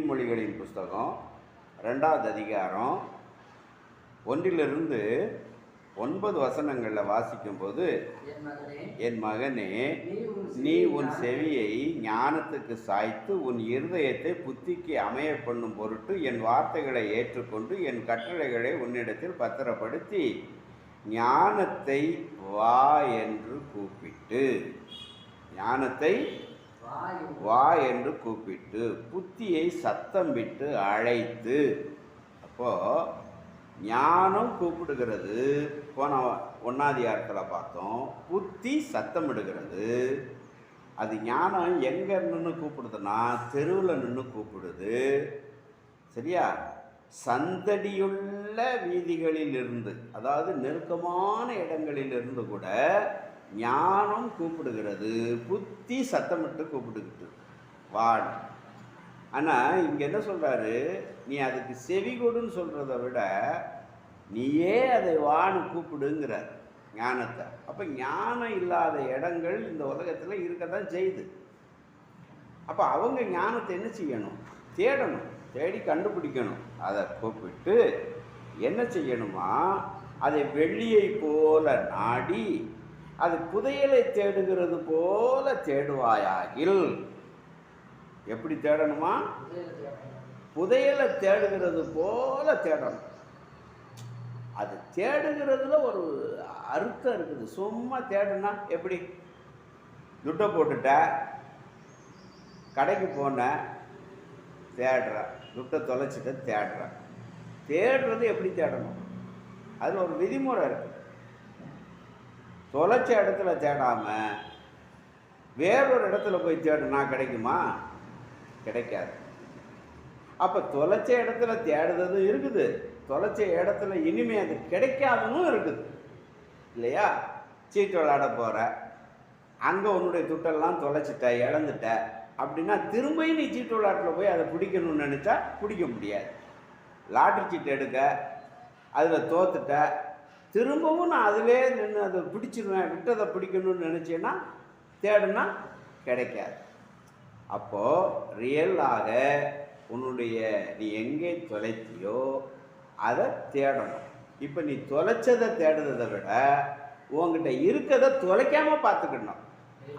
நீதிமொழிகளின் புஸ்தகம் 2வது அதிகாரம் 1 9 வசனங்களில் வாசிக்கும்போது, என் மகனே, நீ உன் செவியை ஞானத்துக்கு சாய்த்து உன் இருதயத்தை புத்திக்கு அமைய பண்ணும் பொருட்டு என் வார்த்தைகளை ஏற்றுக்கொண்டு என் கட்டளைகளை உன்னிடத்தில் பத்திரப்படுத்தி ஞானத்தை வா என்று கூப்பிட்டு, ஞானத்தை வா என்று கூப்பிட்டு புத்தியை சத்தம் விட்டு அழைத்து. அப்போ ஞானம் கூப்பிடுகிறது, போன 1வது அதிகாரத்தில் பார்த்தோம். புத்தி சத்தமிடுகிறது. அது ஞானம் எங்கே நின்று கூப்பிடுதுன்னா தெருவில் நின்று கூப்பிடுது. சரியா? சந்தடியுள்ள வீதிகளில் இருந்து, அதாவது நெருக்கமான இடங்களிலிருந்து கூட ஞானம் கூப்பிடுகிறது. புத்தி சத்தமிட்டு கூப்பிடுகிட்டு வாடு. ஆனால் இங்கே என்ன சொல்கிறாரு, நீ அதுக்கு செவி கொடுன்னு சொல்கிறத விட நீயே அதை வான்னு கூப்பிடுங்கிறார் ஞானத்தை. அப்போ ஞானம் இல்லாத இடங்கள் இந்த உலகத்தில் இருக்க தான் செய்யுது. அப்போ அவங்க ஞானத்தை என்ன செய்யணும்? தேடணும், தேடி கண்டுபிடிக்கணும். அதை கூப்பிட்டு என்ன செய்யணுமா, அதை வெள்ளியை போல நாடி அது புதையலை தேடுகிறது போல தேடுவாயாகில். எப்படி தேடணுமா? புதையலை தேடுகிறது போல தேடணும். அது தேடுகிறதுல ஒரு அர்த்தம் இருக்குது. சும்மா தேடுனா எப்படி? துட்டை போட்டுட்ட, கடைக்கு போன, தேடுற, துட்டை தொலைச்சிட்ட, தேடுற. தேடுறது எப்படி தேடணும்? அதில் ஒரு விதிமுறை இருக்குது. தொலைச்ச இடத்துல தேடாமல் வேறொரு இடத்துல போய் தேடுனா கிடைக்குமா? கிடைக்காது. அப்போ தொலைச்ச இடத்துல தேடுறதும் இருக்குது, தொலைச்ச இடத்துல இனிமே அது கிடைக்காதுன்னு இருக்குது இல்லையா? சீட்டு விளையாட போகிற, அங்கே உன்னுடைய துட்டெல்லாம் தொலைச்சிட்ட, இழந்துட்ட அப்படின்னா திரும்பியும் நீ சீட்டு விளையாட்டில் போய் அதை பிடிக்கணும்னு நினச்சா பிடிக்க முடியாது. லாட்ரி சீட்டு எடுக்க, அதில் தோத்துட்ட, திரும்பவும் நான் அதிலே நின்று அதை பிடிச்சிருவேன், விட்டதை பிடிக்கணும்னு நினச்சேன்னா தேடுனா கிடைக்காது. அப்போது ரியலாக உன்னுடைய நீ எங்கே தொலைத்தியோ அதை தேடணும். இப்போ நீ தொலைச்சதை தேடுறதை விட உங்ககிட்ட இருக்கிறத தொலைக்காமல் பார்த்துக்கணும்.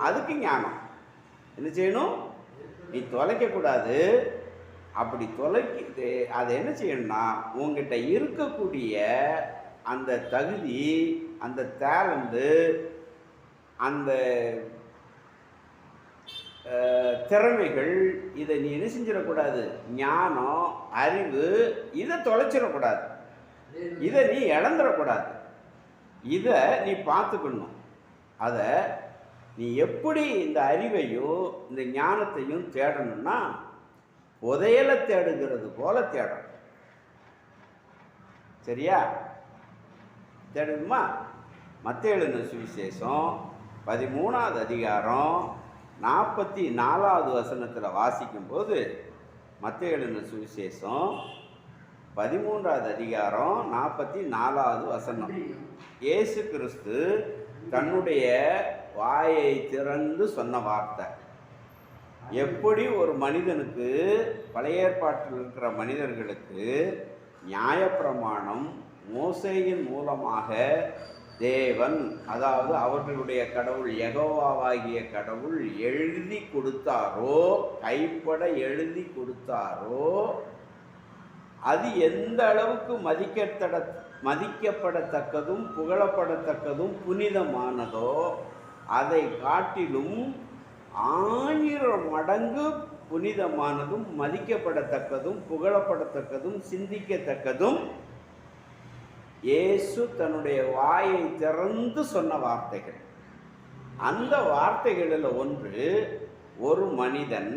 அதுக்கு ஞானம் என்ன செய்யணும்? நீ தொலைக்கக்கூடாது. அப்படி அதை என்ன செய்யணும்னா, உங்ககிட்ட இருக்கக்கூடிய அந்த தகுதி, அந்த டேலண்ட்டு, அந்த திறமைகள், இதை நீ என்ன செஞ்சிடக்கூடாது? ஞானம், அறிவு, இதை தொலைச்சிடக்கூடாது. இதை நீ இழந்துடக்கூடாது. இதை நீ பார்த்துக்கணும். அதை நீ எப்படி இந்த அறிவையும் இந்த ஞானத்தையும் தேடணும்னா புதையலை தேடுகிறது போல தேடணும். சரியா? தேடணுமா? மத்தேயு எழுதின சுவிசேஷம் 13வது அதிகாரம் 44வது வசனத்தில் வாசிக்கும்போது, மத்தேயு எழுதின சுவிசேஷம் 13வது அதிகாரம் 44வது வசனம், இயேசு கிறிஸ்து தன்னுடைய வாயை திறந்து சொன்ன வார்த்தை. எப்படி ஒரு மனிதனுக்கு, பழைய ஏற்பாட்டில் இருக்கிற மனிதர்களுக்கு நியாயப்பிரமாணம் மோசேயின் மூலமாக தேவன், அதாவது அவர்களுடைய கடவுள் யெகோவாவாகிய கடவுள் எழுதி கொடுத்தாரோ, கைப்பட எழுதி கொடுத்தாரோ, அது எந்த அளவுக்கு மதிக்கப்படத்தக்கதும் புகழப்படத்தக்கதும் புனிதமானதோ அதை காட்டிலும் 1000 மடங்கு புனிதமானதும் மதிக்கப்படத்தக்கதும் புகழப்படத்தக்கதும் சிந்திக்கத்தக்கதும் இயேசு தன்னுடைய வாயை திறந்து சொன்ன வார்த்தைகள். அந்த வார்த்தைகளில் ஒன்று, ஒரு மனிதன்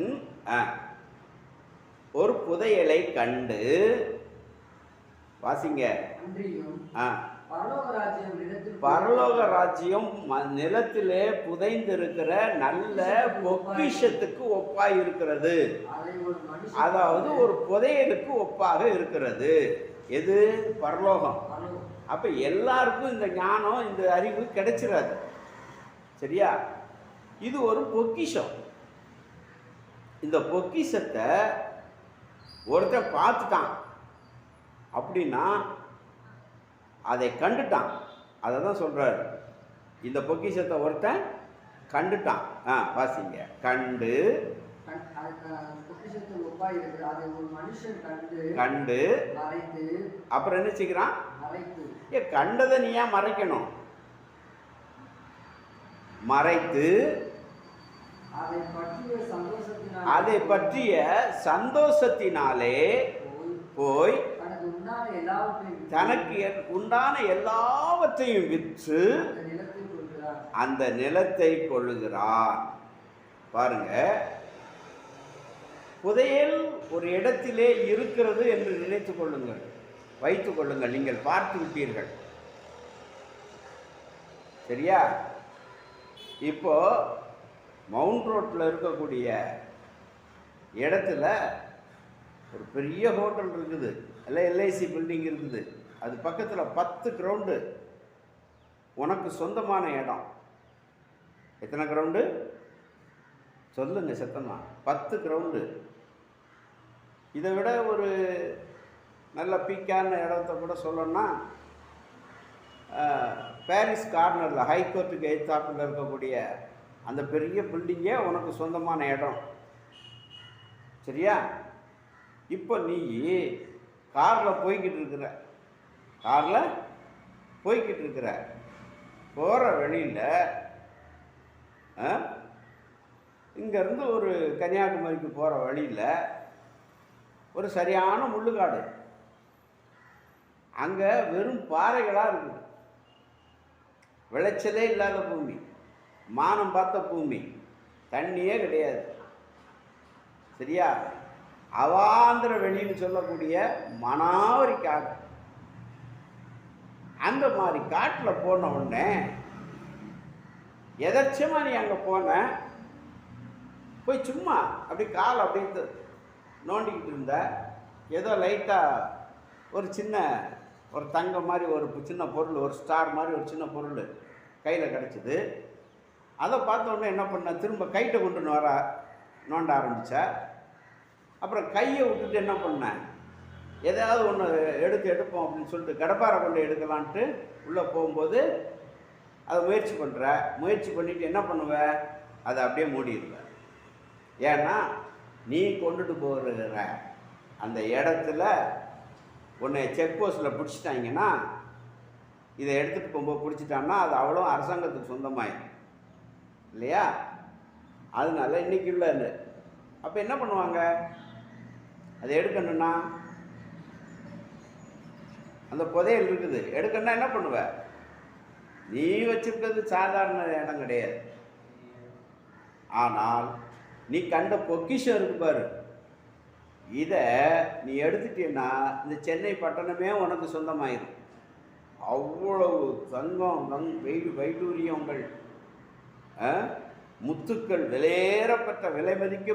ஒரு புதையலை கண்டு, வாசிங்க, பரலோக ராஜ்யம் நிலத்திலே புதைந்திருக்கிற நல்ல பொக்கிஷத்துக்கு ஒப்பாய் இருக்கிறது. அதாவது ஒரு புதையலுக்கு ஒப்பாக இருக்கிறது. எது? பரலோகம். அப்ப எல்லாருக்கும் இந்த ஞானம், இந்த அறிவு கிடைச்சிடாது. சரியா? இது ஒரு பொக்கிஷம். இந்த பொக்கிஷத்தை ஒருத்தன் பார்த்துட்டான் அப்படின்னா அதை கண்டுட்டான். அதை தான் சொல்றாரு, இந்த பொக்கிஷத்தை ஒருத்தன் கண்டுட்டான். வாசிங்க. கண்டு கண்டு அப்புறம் என்ன செய்கிறான்? கண்டதை நீ ஏன் மறைக்கணும்? மறைத்து அதை பற்றிய சந்தோஷத்தினாலே போய் தனக்கு உண்டான எல்லாவற்றையும் விற்று அந்த நிலத்தை கொள்ளுகிறான். பாருங்க, புதையல் ஒரு இடத்திலே இருக்கிறது என்று நினைத்துக் கொள்ளுங்கள், வைத்துக் கொள்ளுங்கள். நீங்கள் பார்த்து விட்டீர்கள், சரியா? இப்போ மவுண்ட் ரோட்டில் இருக்கக்கூடிய இடத்துல ஒரு பெரிய ஹோட்டல் இருக்குது, எல்லாம் எல்ஐசி பில்டிங் இருக்குது. அது பக்கத்தில் 10 கிரவுண்டு உனக்கு சொந்தமான இடம். எத்தனை கிரவுண்டு சொல்லுங்க சத்தமா? 10 கிரவுண்டு. இதை விட ஒரு நல்ல பீக்கான இடத்த கூட சொல்லணும்னா, பாரிஸ் கார்னரில் ஹைகோர்ட்டுக்கு எதிர்த்தாப்பில் இருக்கக்கூடிய அந்த பெரிய பில்டிங்கே உனக்கு சொந்தமான இடம், சரியா? இப்போ நீ காரில் போய்கிட்டு இருக்கிற போகிற வழியில் இங்கேருந்து ஒரு கன்னியாகுமரிக்கு போகிற வழியில் ஒரு சரியான முள்ளுக்காடு, அங்கே வெறும் பாறைகளாக இருக்குது, விளைச்சலே இல்லாத பூமி, மானம் பார்த்த பூமி, தண்ணியே கிடையாது, சரியா? அவாந்திர வெளின்னு சொல்லக்கூடிய மனாவரி காடு. அந்த மாதிரி காட்டில் போன உடனே எதர்ச்சியமாக நீ அங்கே போய் சும்மா அப்படி கால் அப்படியே நோண்டிக்கிட்டு இருந்த, ஏதோ லைட்டாக ஒரு தங்கம் மாதிரி ஒரு சின்ன பொருள், ஒரு ஸ்டார் மாதிரி ஒரு சின்ன பொருள் கையில் கிடச்சிது. அதை பார்த்த உடனே என்ன பண்ண, திரும்ப கைட்டை கொண்டு நோண்ட ஆரம்பித்தா. அப்புறம் கையை விட்டுட்டு என்ன பண்ணேன், ஏதாவது ஒன்று எடுப்போம் அப்படின்னு சொல்லிட்டு கடப்பாரை கொண்டு எடுக்கலான்ட்டு உள்ளே போகும்போது அதை முயற்சி பண்ணிவிட்டு என்ன பண்ணுவ, அதை அப்படியே மூடிடுவ. ஏன்னா நீ கொண்டுட்டு போகிற அந்த இடத்துல உன்னை செக் போஸ்ட்டில் பிடிச்சிட்டாங்கன்னா, இதை எடுத்துகிட்டு போகும்போது பிடிச்சிட்டான்னா அது அவ்வளோ அரசாங்கத்துக்கு சொந்தமாயிடும் இல்லையா? அதனால இன்றைக்கி உள்ள அப்போ என்ன பண்ணுவாங்க, அதை எடுக்கணுன்னா அந்த புதையல் இருக்குது, எடுக்கணுன்னா என்ன பண்ணுவ, நீ வச்சிருக்கிறது சாதாரண இடம் கிடையாது. ஆனால் நீ கண்ட பொக்கிஷம் இருக்கு பாரு, இதை நீ எடுத்துட்டீன்னா இந்த சென்னை பட்டணமே உனக்கு சொந்தமாயிடும். அவ்வளவு தங்கம், வைடூரியங்கள், முத்துக்கள், விலையேறப்பட்ட விலை மதிக்க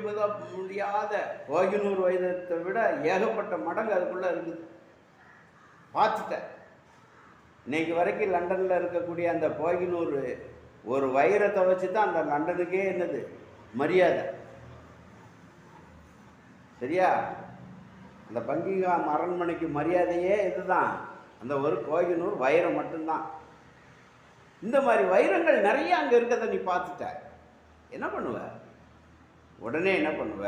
முடியாத கோகினூர் வைரத்தை விட ஏகப்பட்ட மடங்கு அதுக்குள்ளே இருக்குது. பார்த்துட்டேன். இன்னைக்கு வரைக்கும் லண்டனில் இருக்கக்கூடிய அந்த கோகினூர் ஒரு வைரத்தை வச்சு தான் அந்த லண்டனுக்கே என்னது மரியாதை, சரியா? அந்த பங்கிங்ஹாம் அரண்மனைக்கு மரியாதையே இதுதான், அந்த ஒரு கோகினூர் வைரம் மட்டும்தான். இந்த மாதிரி வைரங்கள் நிறைய அங்கே இருக்கிறத நீ பார்த்துட்ட, என்ன பண்ணுவ? உடனே என்ன பண்ணுவ,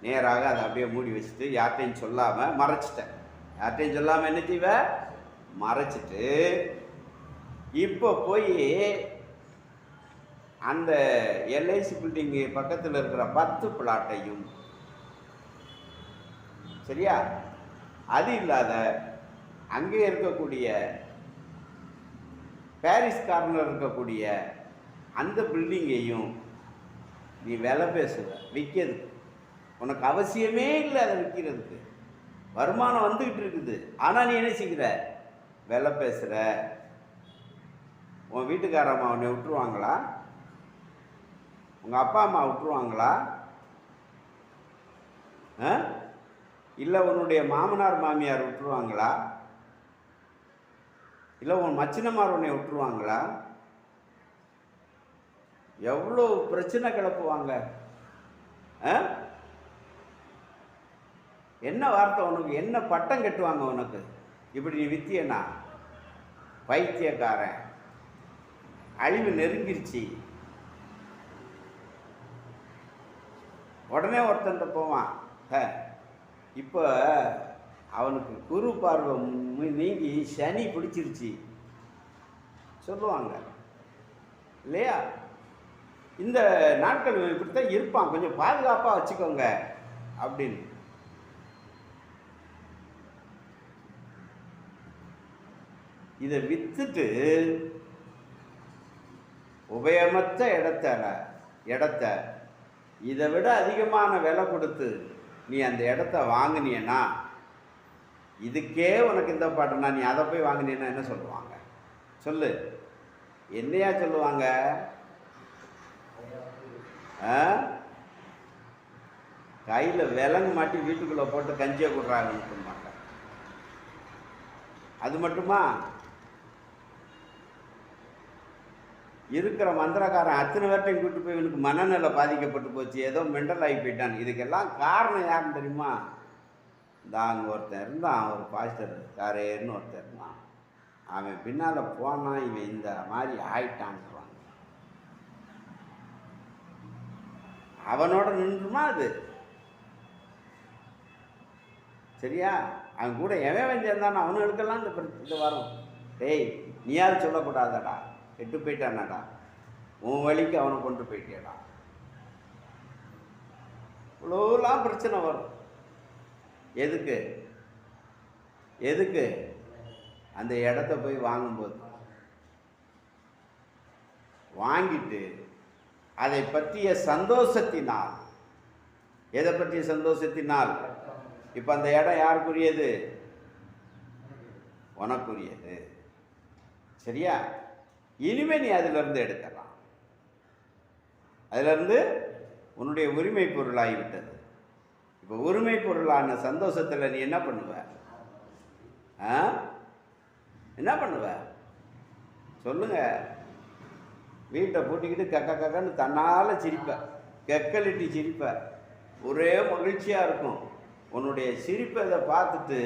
நேராக அதை அப்படியே மூடி வச்சுட்டு யார்கிட்டையும் சொல்லாமல் மறைச்சிட்டேன். யார்கிட்டையும் சொல்லாமல் என்ன செய்வ, மறைச்சிட்டு இப்போ போய் அந்த எல்ஐசி பில்டிங்கு பக்கத்தில் இருக்கிற 10 பிளாட்டையும், சரியா, அது இல்லாத அங்கே இருக்கக்கூடிய பாரிஸ் கார்னர் இருக்கக்கூடிய அந்த பில்டிங்கையும் நீ விலை பேசுவ, விற்கிறதுக்கு. உனக்கு அவசியமே இல்லை அதை விற்கிறதுக்கு, வருமானம் வந்துக்கிட்டு இருக்குது. ஆனால் நீ என்ன செய்கிற, விலை பேசுகிற. உன் வீட்டுக்காரம்மா உன்னை விட்டுருவாங்களா? உங்கள் அப்பா அம்மா விட்டுருவாங்களா? இல்லை உன்னுடைய மாமனார் மாமியார் விட்டுருவாங்களா? இல்லை உன் மச்சினமார் உன்னை விட்டுருவாங்களா? எவ்வளோ பிரச்சனை கிளப்புவாங்க. என்ன வார்த்தை உனக்கு? என்ன பட்டம் கட்டுவாங்க உனக்கு? இப்படி நீ வித்தியனா? பைத்தியக்காரன், அழிவு நெருங்கிருச்சு. உடனே ஒருத்தன்ட்ட போவான். இப்போ அவனுக்கு குரு பார்வை நீங்கி சனி பிடிச்சிருச்சு சொல்லுவாங்க இல்லையா? இந்த நாட்கள் இப்படித்தான் இருப்பான், கொஞ்சம் பாதுகாப்பாக வச்சுக்கோங்க அப்படின்னு. இதை வித்துட்டு உபயமற்ற இடத்த இதை விட அதிகமான விலை கொடுத்து நீ அந்த இடத்த வாங்கினீன்னா, இதுக்கே உனக்கு இந்த பாட்டுனா நீ அதை போய் வாங்கினீன்னா என்ன சொல்லுவாங்க? சொல்லு, என்னையா சொல்லுவாங்க? கையில் விலங்கு மாட்டி வீட்டுக்குள்ளே போட்டு கஞ்சியை கொடுறாங்கன்னு சொல்லுவாங்க. அது மட்டுமா? இருக்கிற மந்திரக்காரன் அத்தனை பேர்ட்டையும் கூட்டு போய் இவனுக்கு மனநிலை பாதிக்கப்பட்டு போச்சு, ஏதோ மெண்டல் ஆகி போயிட்டான். இதுக்கெல்லாம் காரணம் யாருன்னு தெரியுமா? அங்கே ஒருத்தன் இருந்தான், ஒரு பாஸ்டர் காரேன்னு ஒருத்தன் இருந்தான். அவன் பின்னால் போனான், இவன் இந்த மாதிரி ஆயிட்டான்றான். அவனோட நின்றுமா அது? சரியா? அவன் கூட எவன் சேர்ந்தானோ அவனுக்கெல்லாம் இந்த வரும். டேய், நீ யாரும் சொல்லக்கூடாதடா, கெட்டு போயிட்டானாடா, உன் வழிக்கு அவனை கொண்டு போயிட்டேடா. இவ்வளோலாம் பிரச்சனை வரும். எதுக்கு அந்த இடத்த போய் வாங்கும்போது வாங்கிட்டு அதை பற்றிய சந்தோஷத்தினால். எதை பற்றிய சந்தோஷத்தினால்? இப்போ அந்த இடம் யாருக்குரியது? உனக்குரியது. சரியா? இனிமே நீ அதிலிருந்து எடுக்கலாம். அதிலிருந்து உன்னுடைய உரிமை பொருளாகிவிட்டது. இப்போ உரிமை பொருளான சந்தோஷத்தில் நீ என்ன பண்ணுவ? என்ன பண்ணுவ சொல்லுங்க? வீட்டை பூட்டிக்கிட்டு கக்கன்னு தன்னால் சிரிப்ப, கெக்கலிட்டி சிரிப்ப, ஒரே மகிழ்ச்சியாக இருக்கும். உன்னுடைய சிரிப்பை இதை பார்த்துட்டு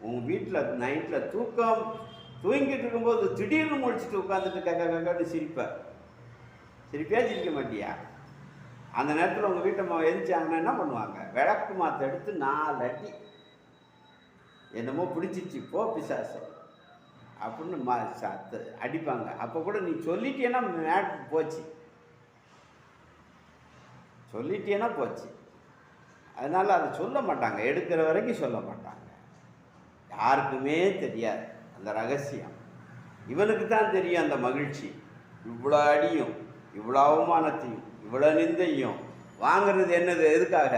உன் வீட்டில் நைட்டில் தூங்கிட்டு இருக்கும்போது திடீர்னு முடிச்சுட்டு உட்காந்துட்டு கக்கன்னு சிரிப்பியா சிரிக்க மாட்டியா? அந்த நேரத்தில் உங்கள் வீட்டை எரிச்சாங்கன்னா என்ன பண்ணுவாங்க? விளக்கு மாற்ற எடுத்து 4 அடி, என்னமோ பிடிச்சிச்சு போ பிசாசு அப்படின்னு அடிப்பாங்க. அப்போ கூட நீ சொல்லிட்டேன்னா போச்சு, சொல்லிட்டேன்னா போச்சு. அதனால் அதை சொல்ல மாட்டாங்க, எடுக்கிற வரைக்கும் சொல்ல மாட்டாங்க. யாருக்குமே தெரியாது அந்த ரகசியம். இவனுக்கு தான் தெரியும் அந்த மகிழ்ச்சி. இவ்வளோ அடியும், இவ்வளோ அவமானத்தையும், இவ்வளோ நிந்தையும் வாங்கிறது என்னது? எதுக்காக?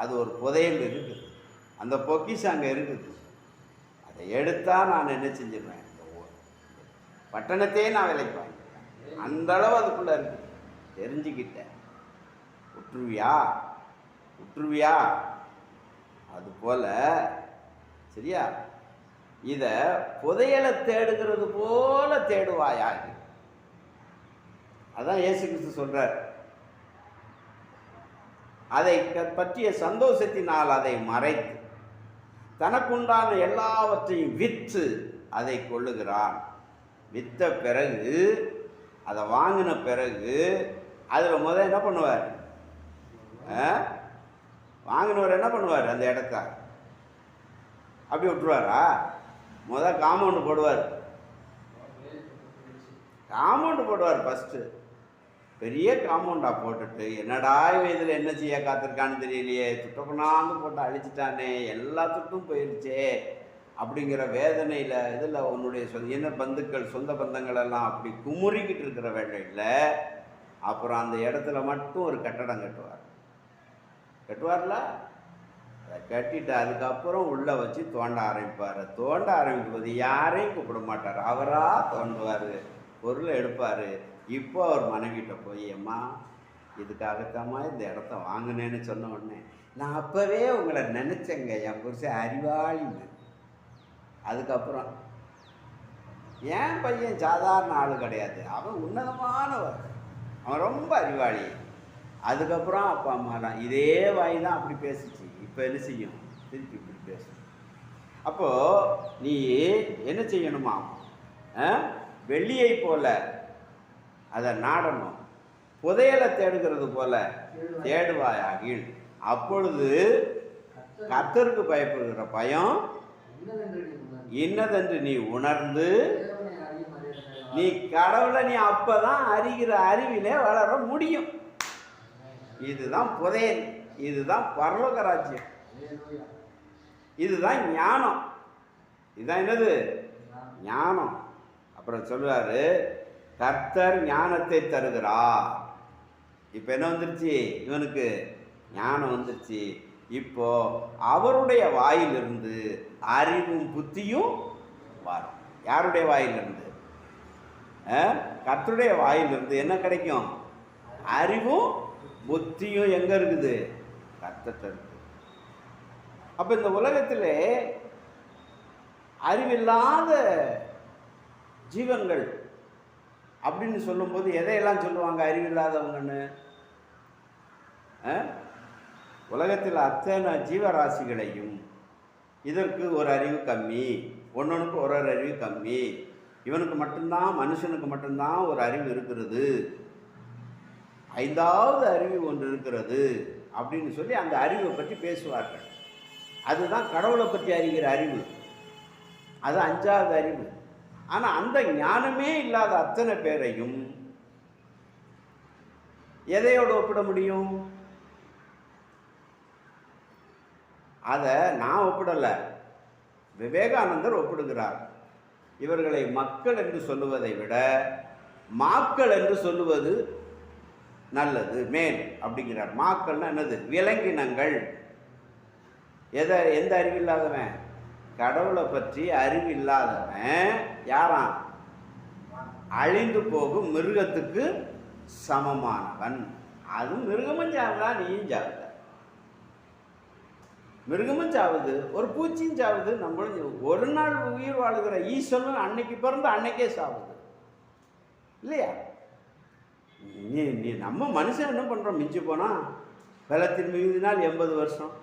அது ஒரு புதையல் இருக்குது, அந்த பொக்கிஷம் அங்கே இருக்குது. அதை எடுத்தால் நான் என்ன செஞ்சிருவேன்? பட்டணத்தையே நான் விலைக்கு வாங்கிக்கிறேன். அந்த அளவு அதுக்குள்ளே இருக்குது. தெரிஞ்சுக்கிட்டேன். உற்றுவியா? அதுபோல் சரியா? இதை புதையலை தேடுகிறது போல தேடுவாயாக. அதான் இயேசு கிறிஸ்து சொல்றார். அதை பற்றிய சந்தோஷத்தினால் அதை மறைத்து தனக்குண்டான எல்லாவற்றையும் விற்று அதை கொள்ளுகிறான். விற்ற பிறகு, அதை வாங்கின பிறகு அதில் முதல் என்ன பண்ணுவார்? வாங்கினவர் என்ன பண்ணுவார்? அந்த இடத்த அப்படி விட்டுருவாரா? முதல் காம்பவுண்டு போடுவார். ஃபஸ்ட்டு பெரிய காம்பவுண்டாக போட்டுட்டு, என்னடா இதில் என்ன செய்ய காத்திருக்கான்னு தெரியலையே, துட்டப்பண்ணாந்து போட்டு அழிச்சிட்டானே, எல்லா துட்டும் போயிடுச்சே அப்படிங்கிற வேதனையில் இதில் உன்னுடைய பந்துக்கள், சொந்த பந்தங்கள் எல்லாம் அப்படி குமுறிக்கிட்டு இருக்கிற வேலையில் அப்புறம் அந்த இடத்துல மட்டும் ஒரு கட்டடம் கட்டுவார்ல. அதை கட்டிட்டு அதுக்கப்புறம் உள்ளே வச்சு தோண்ட ஆரம்பிப்பார். தோண்ட ஆரம்பிக்கும்போது யாரையும் கூப்பிட மாட்டார், அவராக தோண்டுவார், பொருளை எடுப்பார். இப்போ அவர் மனைவிட்ட போய், அம்மா இதுக்காகத்தாம்மா இந்த இடத்த வாங்கினேன்னு சொன்ன உடனே, நான் அப்போவே உங்களை நினச்சேங்க, என் புருஷன் அறிவாளின்னு. அதுக்கப்புறம் என் பையன் சாதாரண ஆள் கிடையாது, அவன் உன்னதமானவர், அவன் ரொம்ப அறிவாளி. அதுக்கப்புறம் அப்பா அம்மாலாம் இதே வாய் தான் அப்படி பேசிச்சு. இப்போ என்ன செய்யும்? திருப்பி இப்படி பேசும். அப்போது நீ என்ன செய்யணுமா? வெள்ளியை போல அதை நாடணும், புதையலை தேடுகிறது போல தேடுவாயாகில் அப்பொழுது கர்த்தருக்கு பயப்படுகிற பயம் இன்னதென்று நீ உணர்ந்து நீ கடவுளை நீ அப்பதான் அறிகிற அறிவிலே வளர முடியும். இதுதான் புதையல், இதுதான் பரலோக ராஜ்யம், இதுதான் ஞானம். இதுதான் என்னது? ஞானம். அப்புறம் சொல்லுவாரு, கர்த்தர் ஞானத்தை தருகிறார். இப்போ என்ன வந்துருச்சு? இவனுக்கு ஞானம் வந்துருச்சு. இப்போ அவருடைய வாயிலிருந்து அறிவும் புத்தியும் வரும். யாருடைய வாயிலிருந்து? கர்த்தருடைய வாயிலிருந்து என்ன கிடைக்கும்? அறிவும் புத்தியும். எங்க இருக்குது? கர்த்தர்ட்ட இருக்கு. அப்ப இந்த உலகத்திலே அறிவில்லாத ஜீவன்கள் அப்படின்னு சொல்லும்போது எதையெல்லாம் சொல்லுவாங்க அறிவில்லாதவங்கன்னு? உலகத்தில் அத்தனை ஜீவராசிகளையும் இதற்கு ஒரு அறிவு கம்மி, ஒன்னொன்றுக்கு ஒரு அறிவு கம்மி, இவனுக்கு மட்டும்தான், மனுஷனுக்கு மட்டும்தான் ஒரு அறிவு இருக்கிறது, ஐந்தாவது அறிவு ஒன்று இருக்கிறது அப்படின்னு சொல்லி அந்த அறிவை பற்றி பேசுவார்கள். அதுதான் கடவுளை பற்றி அறிகிற அறிவு, அது அஞ்சாவது அறிவு. ஆனால் அந்த ஞானமே இல்லாத அத்தனை பேரையும் எதையோடு ஒப்பிட முடியும்? அதை நான் ஒப்பிடலை, விவேகானந்தர் ஒப்பிடுகிறார். இவர்களை மக்கள் என்று சொல்லுவதை விட மாக்கள் என்று சொல்லுவது நல்லது, மேல் அப்படிங்கிறார். மாக்கள்னா என்னது? விலங்கினங்கள். எந்த அறிவில்லாதவன்? கடவுளை பற்றி அறிவில்லாதவன் யாராம்? அழிந்து போகும் மிருகத்துக்கு சமமானவன். அதுவும் மிருகமும் சாவுதா, நீயும் சாவுத. மிருகமும் சாவுது, ஒரு பூச்சியும் சாவுது, நம்மளும் ஒரு நாள் உயிர் வாழுகிற ஈஸ்வரன் அன்னைக்கு பிறந்து அன்னைக்கே சாவுது இல்லையா? நீ நம்ம மனுஷன் என்ன பண்ணுறோம்? மிஞ்சி போனால் பலத்தின் மிகுதினால் 80 வருஷம்,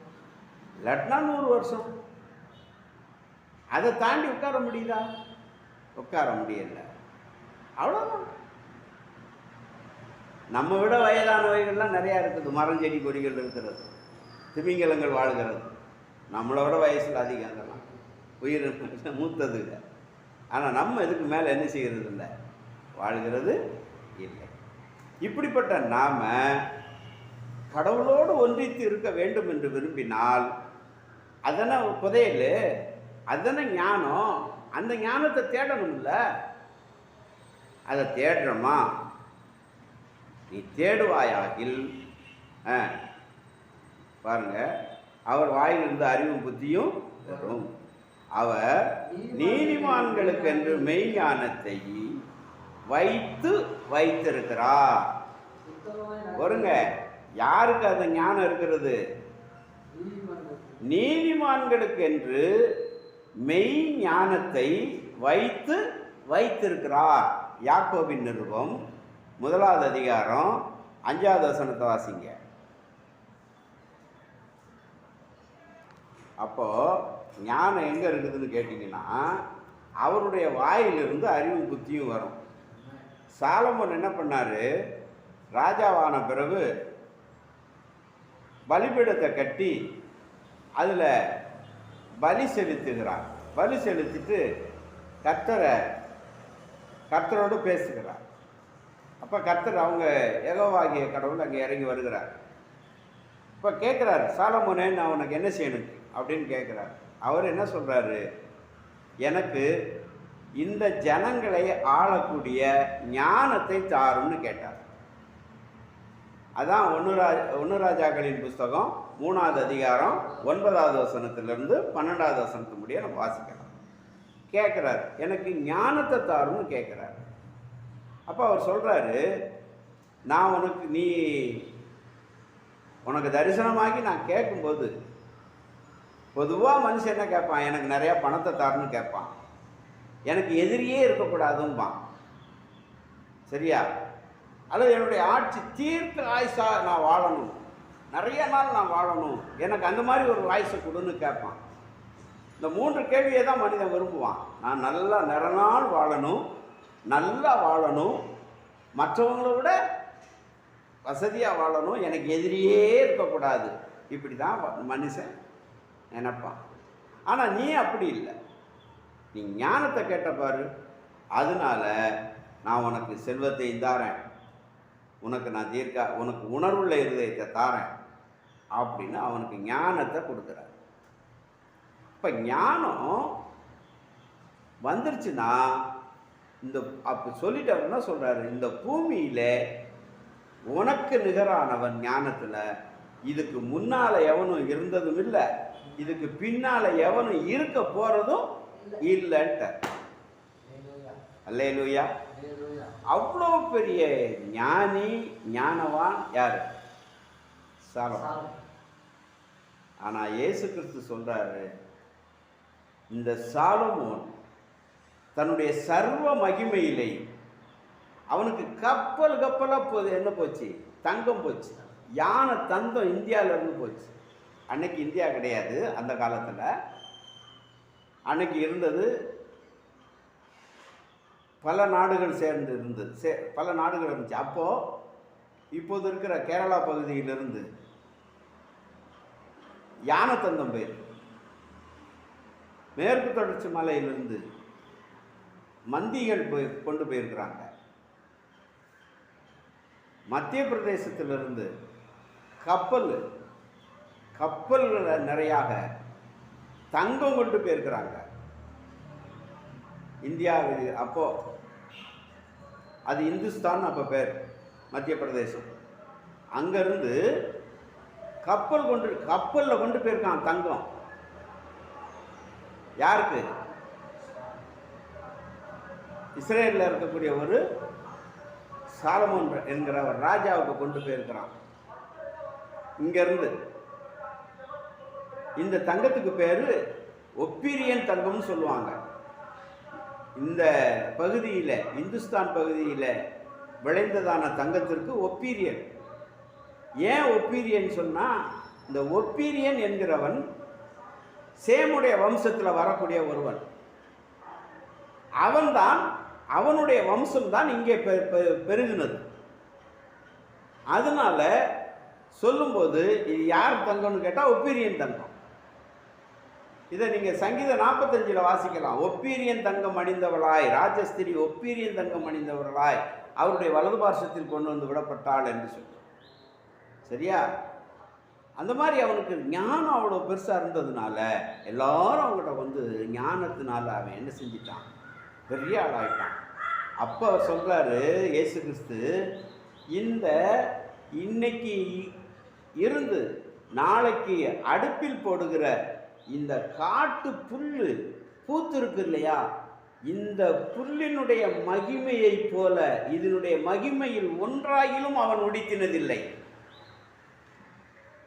இல்லாட்டினா 100 வருஷம். அதை தாண்டி உட்கார முடியுதா? உட்கார முடியல. அவ்வளோதான். நம்ம விட வயதானவைகள்லாம் நிறையா இருக்குது. மரம் செடி கொடிகள் இருக்கிறது, திமிங்கலங்கள் வாழ்கிறது. நம்மளோட வயசில் அதிகம், அதெல்லாம் உயிர் மூத்தது இல்லை. ஆனால் நம்ம இதுக்கு மேலே என்ன செய்கிறது இல்லை, வாழ்கிறது இல்லை. இப்படிப்பட்ட நாம் கடவுளோடு ஒன்றித்து இருக்க வேண்டும் என்று விரும்பினால் அதனை புதையல், அதனை ஞானம். அந்த ஞானத்தை தேடணும்ல. அதை தேடுறோமா? நீ தேடுவாயாகில் பாருங்க, அவர் வாயிலிருந்து அறிவும் புத்தியும் வரும். அவர் நீதிமான்களுக்கென்று மெய்ஞானத்தை வைத்திருக்கிறார். வருங்க, யாருக்கு அந்த ஞானம் இருக்கிறது? நீதிமான்களுக்கென்று மெய் ஞானத்தை வைத்திருக்கிறார். யாக்கோபின் நிருபம் 1வது அதிகாரம் 5வது வசனத்தை வாசிங்க. அப்போ ஞானம் எங்க இருக்குதுன்னு கேட்டீங்கன்னா, அவருடைய வாயிலிருந்து அறிவும் புத்தியும் வரும். சாலமோன் என்ன பண்ணாரு? ராஜாவான பிறகு பலிபீடத்தை கட்டி அதில் பலி செலுத்துகிறார். பலி செலுத்திட்டு கர்த்தரோடு பேசுகிறார். அப்போ கர்த்தர், அவங்க யெகோவாகிய கடவுள் அங்கே இறங்கி வருகிறார். இப்போ கேட்குறாரு, சாலமோனே நான் உனக்கு என்ன செய்யணும் அப்படின்னு கேட்குறாரு. அவர் என்ன சொல்கிறாரு? எனக்கு இந்த ஜனங்களை ஆளக்கூடிய ஞானத்தை தாருன்னு கேட்டார். அதான் 1 ராஜாக்களின் புஸ்தகம் 3வது அதிகாரம் 9வது வசனத்திலிருந்து 12வது வசனத்து முடிய நம்ம வாசிக்கலாம். கேட்குறாரு, எனக்கு ஞானத்தை தாருன்னு கேட்குறாரு. அப்போ அவர் சொல்கிறாரு, நான் உனக்கு தரிசனமாகி நான் கேட்கும்போது பொதுவாக மனுஷன் என்ன கேட்பான்? எனக்கு நிறையா பணத்தை தாருன்னு கேட்பான், எனக்கு எதிரியே இருக்கக்கூடாதும்பான், சரியா? அல்லது என்னுடைய ஆட்சி தீர்க்க ஆயுசா நான் வாழணும், நிறைய நாள் நான் வாழணும், எனக்கு அந்த மாதிரி ஒரு வாய்ஸை கொடுன்னு கேட்பான். இந்த 3 கேள்வியை தான் மனிதன் விரும்புவான். நான் நல்லா நிறைய நாள் வாழணும், நல்லா வாழணும், மற்றவங்கள விட வசதியாக வாழணும், எனக்கு எதிரியே இருக்கக்கூடாது. இப்படி தான் மனுஷன் நினைப்பான். ஆனால் நீ அப்படி இல்லை. நீ ஞானத்தை கேட்ட பாரு. அதனால நான் உனக்கு செல்வத்தை தாரேன், உனக்கு நான் உனக்கு உணர்வுள்ள இருதயத்தை தாரேன் அப்படின்னு அவனுக்கு ஞானத்தை கொடுக்குறார். இப்போ ஞானம் வந்துருச்சுன்னா இந்த அப்போ சொல்லிட்டு அப்படின்னா சொல்கிறாரு, இந்த பூமியில் உனக்கு நிகரானவன் ஞானத்தில் இதுக்கு முன்னால் எவனும் இருந்ததும் இல்லை, இதுக்கு பின்னால் எவனும் இருக்க போகிறதும் இல்லைன்ட்ட. அல்லேலூயா. அவ்வளோ பெரிய ஞானி ஞானவான் யார்? சாலமோன். ஆனால் இயேசு கிறிஸ்து சொல்கிறாரு, இந்த சாலமோன் தன்னுடைய சர்வ மகிமையிலே அவனுக்கு கப்பலாக என்ன போச்சு? தங்கம் போச்சு. யானை தந்தம் இந்தியாவிலேருந்து போச்சு. அன்னைக்கு இந்தியா கிடையாது, அந்த காலத்தில் அன்னைக்கு இருந்தது பல நாடுகள் சேர்ந்து இருந்தது, பல நாடுகள் இருந்துச்சு. அப்போது இப்போது இருக்கிற கேரளா பகுதியிலிருந்து யானை தந்தம் போயிருக்கு. மேற்கு தொடர்ச்சி மலையிலிருந்து மந்திகள் கொண்டு போயிருக்கிறாங்க. மத்திய பிரதேசத்திலிருந்து கப்பல்களை நிறையாக தங்கம் கொண்டு போயிருக்கிறாங்க. இந்தியாவில் அப்போ அது இந்துஸ்தான் அப்போ பேர், மத்திய பிரதேசம். அங்கேருந்து கப்பலில் கொண்டு போயிருக்கான் தங்கம். யாருக்கு? இஸ்ரேலில் இருக்கக்கூடிய ஒரு சாலமோன் என்கிற ஒரு ராஜாவுக்கு கொண்டு போயிருக்கிறான். இங்கேருந்து இந்த தங்கத்துக்கு பேர் ஒப்பீரியன் தங்கம்னு சொல்லுவாங்க. இந்த பகுதியில், இந்துஸ்தான் பகுதியில் விளைந்ததான தங்கத்திற்கு ஒப்பீரியன். ஏன் ஒப்பீரியன் சொன்னால், இந்த ஒப்பீரியன் என்கிறவன் சேமுடைய வம்சத்தில் வரக்கூடிய ஒருவன். அவனுடைய வம்சம்தான் இங்கே பெருகினது. அதனால சொல்லும்போது இது யார் தங்கம்னு கேட்டால் ஒப்பீரியன் தங்கம். இதை நீங்கள் சங்கீதம் 45 வாசிக்கலாம். ஒப்பீரியன் தங்கம் அணிந்தவளாய், ராஜஸ்திரி ஒப்பீரியன் தங்கம் அணிந்தவர்களாய் அவருடைய வலது பார்சத்தில் கொண்டு வந்து விடப்பட்டாள் என்று சொல்லி. சரியா? அந்த மாதிரி அவனுக்கு ஞானம் அவ்வளோ பெருசாக இருந்ததுனால எல்லாரும் அவங்ககிட்ட வந்து ஞானத்தினால அவன் என்ன செஞ்சிட்டான்? பெரிய ஆளாயிட்டான். அப்போ அவர் சொல்கிறாரு இயேசு கிறிஸ்து, இந்த இன்னைக்கு இருந்து நாளைக்கு அடுப்பில் போடுகிற இந்த காட்டு புல் பூத்து இருக்கு இல்லையா, இந்த புல்லினுடைய மகிமையை போல இதனுடைய மகிமையில் ஒன்றாயிலும் அவன் உடுத்தினதில்லை.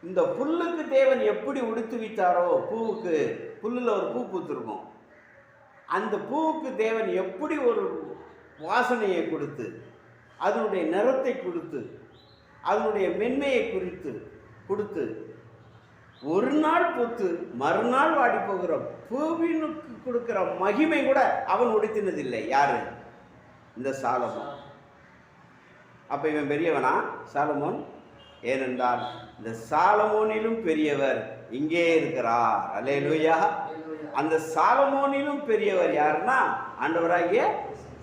இந்த புல்லுக்கு தேவன் எப்படி உடுத்து வைத்தாரோ, பூவுக்கு, புல்லில் ஒரு பூ பூத்திருக்கும், அந்த பூவுக்கு தேவன் எப்படி ஒரு வாசனையை கொடுத்து, அதனுடைய நிறத்தை கொடுத்து, அதனுடைய மென்மையை கொடுத்து ஒரு நாள் பூத்து மறுநாள் வாடி போகிற பூவினுக்கு கொடுக்கிற மகிமை கூட அவன் உடுத்தினதில்லை. யாரு? இந்த சாலமோன். அப்ப இவன் பெரியவனா சாலமோன்? ஏனென்றால் இந்த சாலமோனிலும் பெரியவர் இங்கே இருக்கிறார். அல்லேலூயா. அந்த சாலமோனிலும் பெரியவர் யாருன்னா ஆண்டவராகிய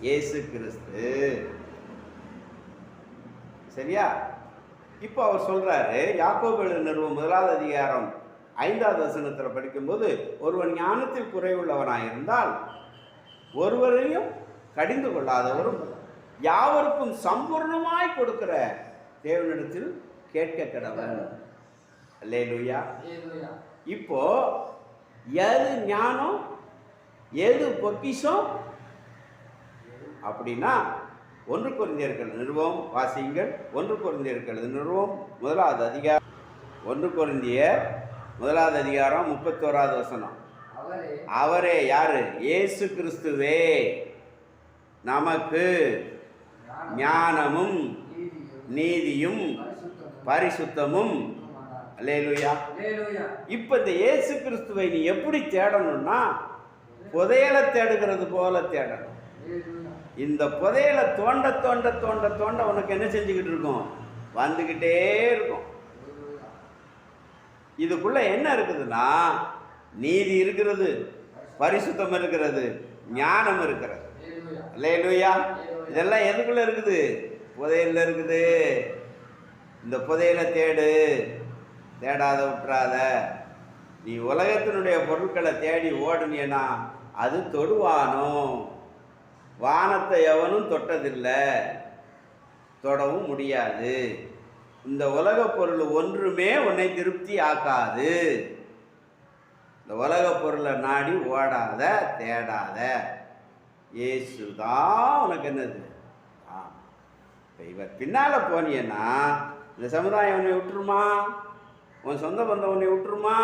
இயேசு கிறிஸ்து. சரியா? இப்போ அவர் சொல்றாரு, யாக்கோபு நிறுவனம் 1வது அதிகாரம் 5வது வசனத்தில் படிக்கும்போது, ஒருவன் ஞானத்தில் குறைவுள்ளவனாயிருந்தால் ஒருவரையும் கடிந்து கொள்ளாதவரும் யாவருக்கும் சம்பூர்ணமாய் கொடுக்கிற தேவனிடத்தில் கேட்க கடவன். அல்லேலூயா. இப்போ எது ஞானம், எது பொக்கிஷம் அப்படின்னா 1 கொரிந்தியர்கள் நிறுவம் வாசியுங்கள். 1 கொரிந்தியர்கள் நிறுவம் 1வது அதிகாரம், 1 கொரிந்தியர் 1வது அதிகாரம் 31வது வசனம். அவரே யாரு? இயேசு கிறிஸ்துவே நமக்கு ஞானமும் நீதியும் பரிசுத்தமும் அல்லேலூயா. இப்ப இந்த இயேசு கிறிஸ்துவை நீ எப்படி தேடணும்னா புதையலை தேடுகிறது போல தேடணும். இந்த புதையலை தோண்ட தோண்ட தோண்ட தோண்ட உனக்கு என்ன செஞ்சுக்கிட்டு இருக்கும்? வந்துக்கிட்டே இருக்கும். இதுக்குள்ள என்ன இருக்குதுன்னா நீதி இருக்கிறது, பரிசுத்தம் இருக்கிறது, ஞானம் இருக்கிறது. அல்லேலூயா. இதெல்லாம் எதுக்குள்ள இருக்குது? புதையல்ல இருக்குது. இந்த புதையலை தேடு, தேடாத விட்டுறாத. நீ உலகத்தினுடைய பொருட்களை தேடி ஓடுனீன்னா அது தொடுவானோ? வானத்தை எவனும் தொட்டதில்லை, தொடவும் முடியாது. இந்த உலக பொருள் ஒன்றுமே உன்னை திருப்தி ஆக்காது. இந்த உலக பொருளை நாடி ஓடாத, தேடாத. இயேசு தான் உனக்கு என்னது? இப்போ இவர் பின்னால் போனீன்னா இந்த சமுதாயம் உன்னை விட்டுருமா? உன் சொந்த பந்தம் உன்னை விட்டுருமா?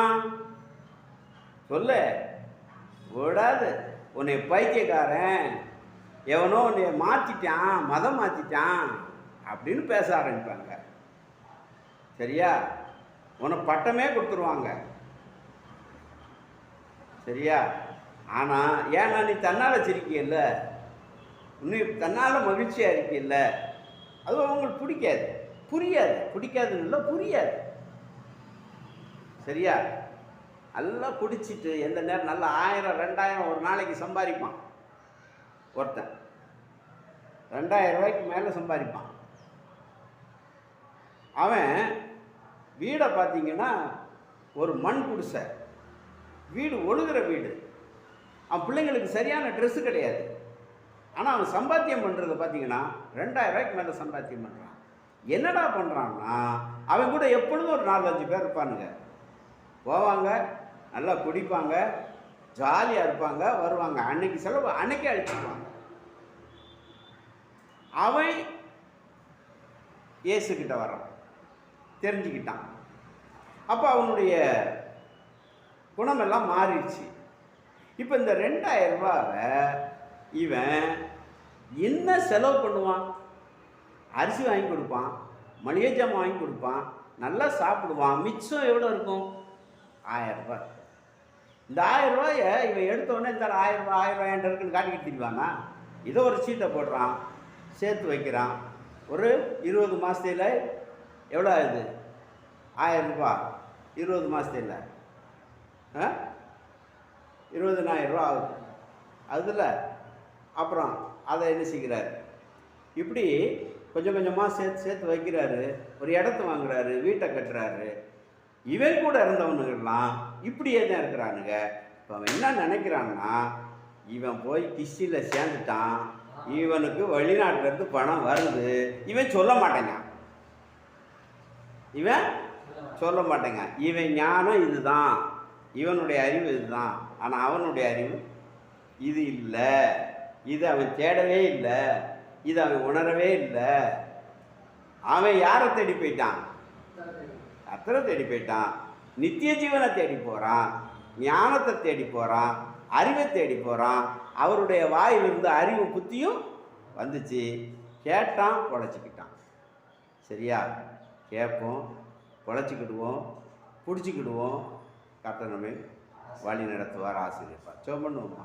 சொல்லு, விடாது. உன்னை பைத்தியக்காரன், எவனோ உன்னை மாற்றிட்டான், மதம் மாற்றிட்டான் அப்படின்னு பேச ஆரம்பிப்பாங்க. சரியா? உனக்கு பட்டமே கொடுத்துருவாங்க. சரியா? ஆனால் ஏன்னா நீ தன்னால் சிரிக்கல, நீ தன்னால் மகிழ்ச்சியாக இருக்கில்ல, அது அவங்களுக்கு பிடிக்காது, புரியாது. பிடிக்காதுன்னு இல்லை, புரியாது. சரியா? நல்லா குடிச்சிட்டு எந்த நேரம் நல்லா 1000 2000 ஒரு நாளைக்கு சம்பாதிப்பான். ஒருத்தன் 2000 ரூபாய்க்கு மேலே சம்பாதிப்பான். அவன் வீடை பார்த்தீங்கன்னா ஒரு மண் குடிசை வீடு, ஒழுகிற வீடு. அவன் பிள்ளைங்களுக்கு சரியான ட்ரெஸ்ஸு கிடையாது. ஆனால் அவன் சம்பாத்தியம் பண்ணுறதை பார்த்தீங்கன்னா 2000 ரூபாய்க்கு மேலே சம்பாத்தியம் பண்ணுறான். என்னடா பண்ணுறான்னா அவன் கூட எப்பொழுதும் ஒரு 4-5 பேர் இருப்பானுங்க. போவாங்க, நல்லா குடிப்பாங்க, ஜாலியாக இருப்பாங்க, வருவாங்க. அன்னைக்கு செலவு அன்னைக்கே அழிச்சுக்குவாங்க. அவன் இயேசுக்கிட்ட வரான், தெரிஞ்சுக்கிட்டான். அப்போ அவனுடைய குணமெல்லாம் மாறிடுச்சு. இப்போ இந்த 2000 ரூபாவை இவன் என்ன செலவு பண்ணுவான்? அரிசி வாங்கி கொடுப்பான், மளிகை ஜாமான் வாங்கி கொடுப்பான், நல்லா சாப்பிடுவான். மிச்சம் எவ்வளோ இருக்கும்? 1000 ரூபாய். இந்த 1000 ரூபாயை இவன் எடுத்தோடனே இந்த 1000 ரூபாய் 1000 ரூபாய் என்கிட்ட இருக்குன்னு காட்டிக்கிட்டு திரிவானா? இதோ ஒரு சீட்டை போடுறான், சேர்த்து வைக்கிறான். ஒரு 20 மாதத்தில் எவ்வளோ ஆகுது? 1000 ரூபாய் 20 மாதத்தில் 20,000 ரூபா ஆகுது. அதில் அப்புறம் அதை என்ன செய்கிறாரு? இப்படி கொஞ்சம் கொஞ்சமாக சேர்த்து வைக்கிறாரு. ஒரு இடத்த வாங்குறாரு, வீட்டை கட்டுறாரு. இவன் கூட இருந்தவனுங்கெல்லாம் இப்படியே தான் இருக்கிறானுங்க. இப்போ அவன் என்ன நினைக்கிறான்னா, இவன் போய் கிஸ்டியில் சேர்ந்துட்டான், இவனுக்கு வெளிநாட்டிலேருந்து பணம் வருது. இவன் சொல்ல மாட்டேங்க, இவன் சொல்ல மாட்டேங்க. இவன் ஞானம் இதுதான், இவனுடைய அறிவு இதுதான். ஆனால் அவனுடைய அறிவு இது இல்லை. இது அவன் தேடவே இல்லை, இது அவன் உணரவே இல்லை. அவன் யாரை தேடி போயிட்டான்? கர்த்தரை தேடி போயிட்டான். நித்திய ஜீவனை தேடி போகிறான், ஞானத்தை தேடி போகிறான், அறிவை தேடி போகிறான். அவருடைய வாயிலிருந்து அறிவு புத்தியும் வந்துச்சு. கேட்டான், பொழைச்சிக்கிட்டான். சரியா? கேட்போம், பொழைச்சிக்கிடுவோம், பிடிச்சிக்கிடுவோம். கர்த்தர் நம்மை வழி நடத்துவார், ஆசீர்வதிப்பார். ஜெபம் பண்ணுவோமா?